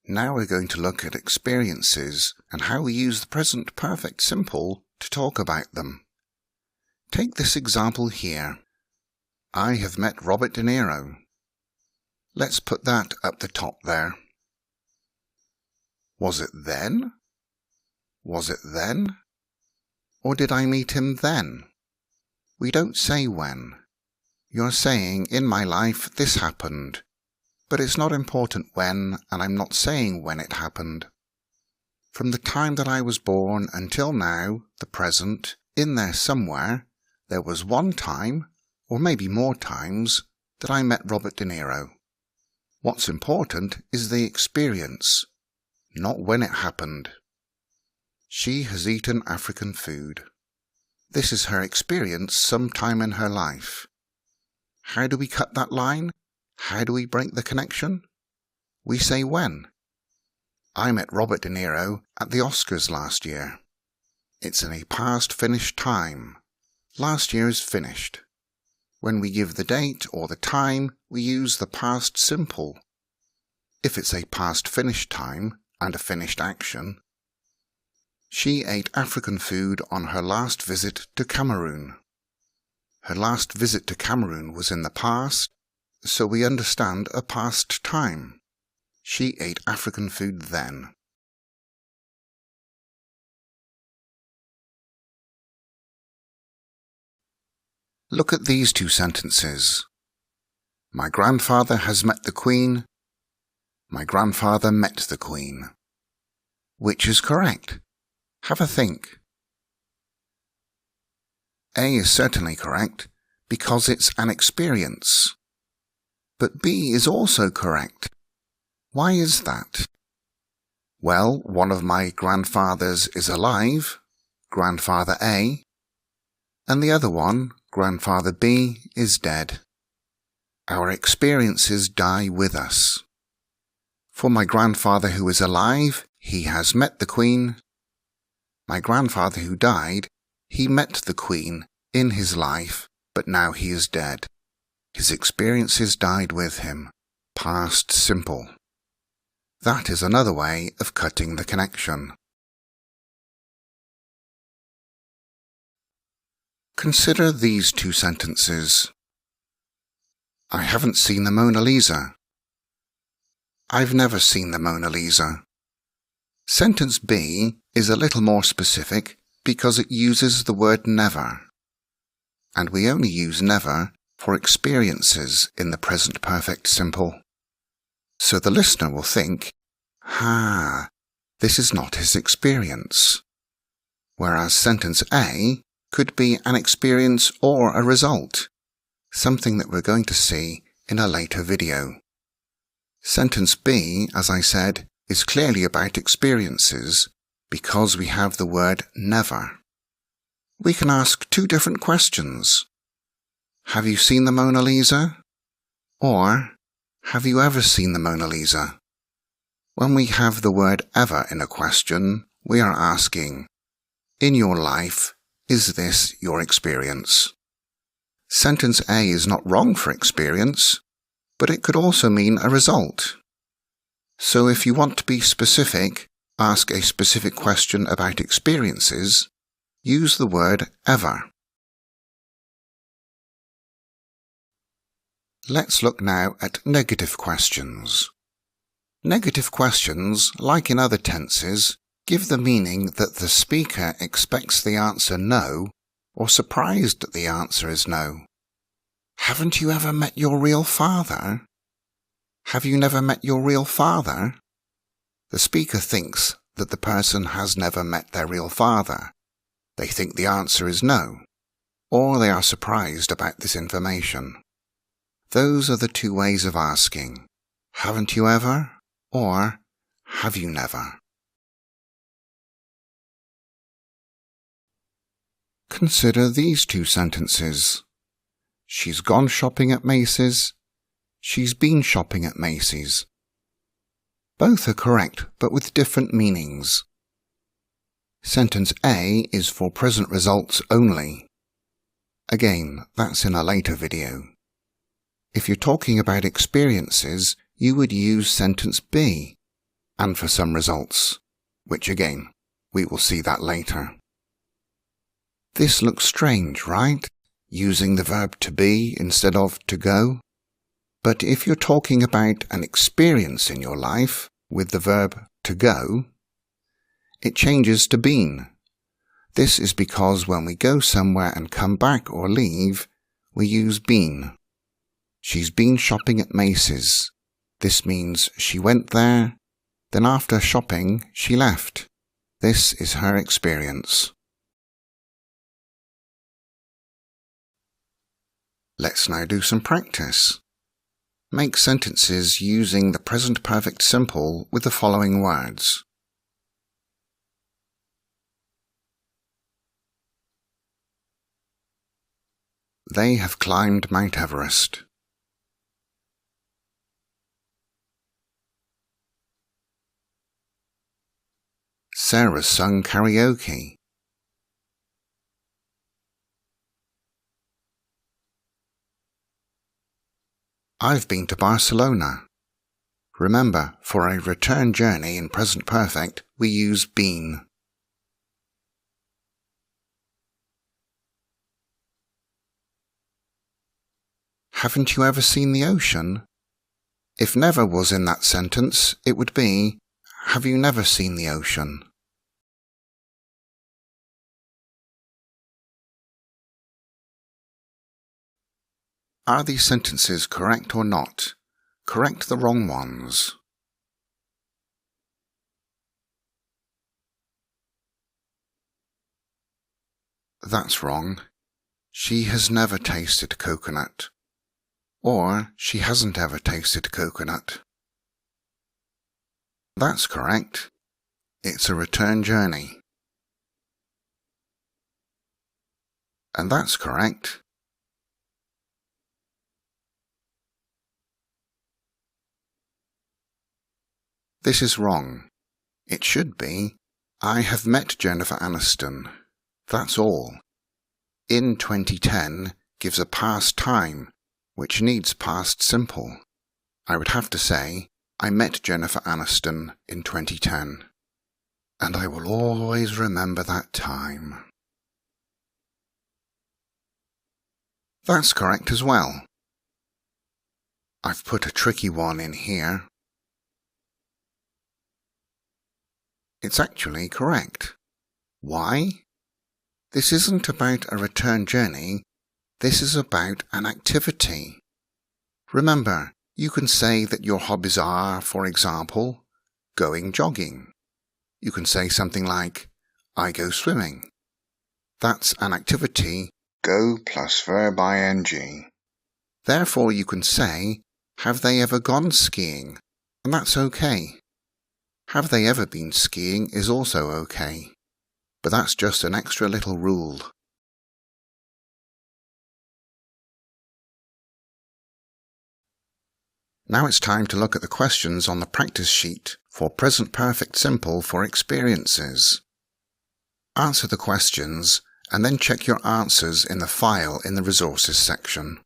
Now we're going to look at experiences and how we use the present perfect simple to talk about them. Take this example here. I have met Robert De Niro. Let's put that up the top there. Was it then? Was it then? Or did I meet him then? We don't say when. You're saying, in my life this happened. But it's not important when, and I'm not saying when it happened. From the time that I was born until now, the present, in there somewhere, there was one time, or maybe more times, that I met Robert De Niro. What's important is the experience, not when it happened. She has eaten African food. This is her experience sometime in her life. How do we cut that line? How do we break the connection? We say when. I met Robert De Niro at the Oscars last year. It's in a past finished time. Last year is finished. When we give the date or the time, we use the past simple. If it's a past finished time and a finished action. She ate African food on her last visit to Cameroon. Her last visit to Cameroon was in the past, so we understand a past time. She ate African food then. Look at these two sentences. My grandfather has met the Queen. My grandfather met the Queen. Which is correct? Have a think. A is certainly correct because it's an experience. But B is also correct. Why is that? Well, one of my grandfathers is alive, Grandfather A, and the other one, Grandfather B, is dead. Our experiences die with us. For my grandfather who is alive, he has met the Queen. My grandfather who died, he met the Queen in his life, but now he is dead. His experiences died with him. Past simple. That is another way of cutting the connection. Consider these two sentences. I haven't seen the Mona Lisa. I've never seen the Mona Lisa. Sentence B is a little more specific because it uses the word never. And we only use never for experiences in the present perfect simple. So the listener will think, this is not his experience. Whereas sentence A could be an experience or a result, something that we're going to see in a later video. Sentence B, as I said, is clearly about experiences because we have the word never. We can ask two different questions. Have you seen the Mona Lisa? Or, have you ever seen the Mona Lisa? When we have the word ever in a question, we are asking, in your life, is this your experience? Sentence A is not wrong for experience, but it could also mean a result. So if you want to be specific, ask a specific question about experiences, use the word ever. Let's look now at negative questions. Negative questions, like in other tenses, give the meaning that the speaker expects the answer no, or surprised that the answer is no. Haven't you ever met your real father? Have you never met your real father? The speaker thinks that the person has never met their real father. They think the answer is no, or they are surprised about this information. Those are the two ways of asking. Haven't you ever? Or have you never? Consider these two sentences. She's gone shopping at Macy's. She's been shopping at Macy's. Both are correct, but with different meanings. Sentence A is for present results only. Again, that's in a later video. If you're talking about experiences, you would use sentence B. and for some results, which again, we will see that later. This looks strange, right? Using the verb to be instead of to go. But if you're talking about an experience in your life with the verb to go, it changes to been. This is because when we go somewhere and come back or leave, we use been. She's been shopping at Macy's. This means she went there, then after shopping, she left. This is her experience. Let's now do some practice. Make sentences using the present perfect simple with the following words. They have climbed Mount Everest. Sarah sung karaoke. I've been to Barcelona. Remember, for a return journey in present perfect, we use been. Haven't you ever seen the ocean? If never was in that sentence, it would be, have you never seen the ocean? Are these sentences correct or not? Correct the wrong ones. That's wrong. She has never tasted coconut. Or, she hasn't ever tasted coconut. That's correct. It's a return journey. And that's correct. This is wrong. It should be, I have met Jennifer Aniston. That's all. In 2010 gives a past time, which needs past simple. I would have to say, I met Jennifer Aniston in 2010. And I will always remember that time. That's correct as well. I've put a tricky one in here. It's actually correct. Why? This isn't about a return journey. This is about an activity. Remember, you can say that your hobbies are, for example, going jogging. You can say something like, I go swimming. That's an activity, go plus verb ing. Therefore you can say, have they ever gone skiing? And that's okay. Have they ever been skiing is also okay. But that's just an extra little rule. Now it's time to look at the questions on the practice sheet for present perfect simple for experiences. Answer the questions and then check your answers in the file in the resources section.